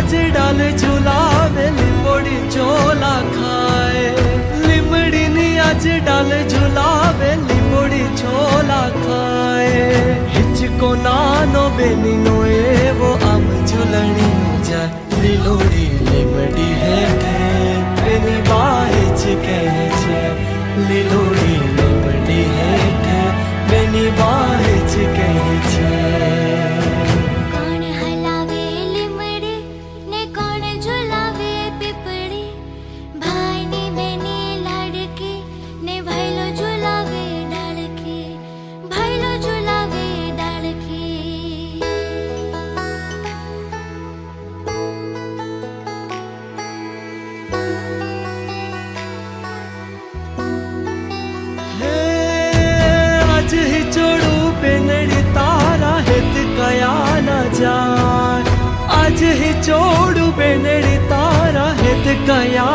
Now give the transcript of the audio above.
आज डाल झुलावे लिंबोड़ी चोला खाए लिमड़ी नी आज डाल झुलावे लिंबोड़ी चोला खाए हिचको नानो बेनी नो एवो आम झुलणी जाए લીલોડી લીમડી હેઠે બેની બાજ કહે છે લીલોડી લીમડી હેઠે બેની બાજ કહે છે કોણ હલાવે લીમડી ને કોણ ઝુલાવે પીપળી ભાઈની બેની લાડકી ને ભાઈલો ઝુલાવે ડાળકી ભાઈલો ઝુલાવે ડાળકી आज ही जोड़ू बेनड़ी तारा हित कया न जाए आज ही जोड़ू बेनड़ी तारा हित कया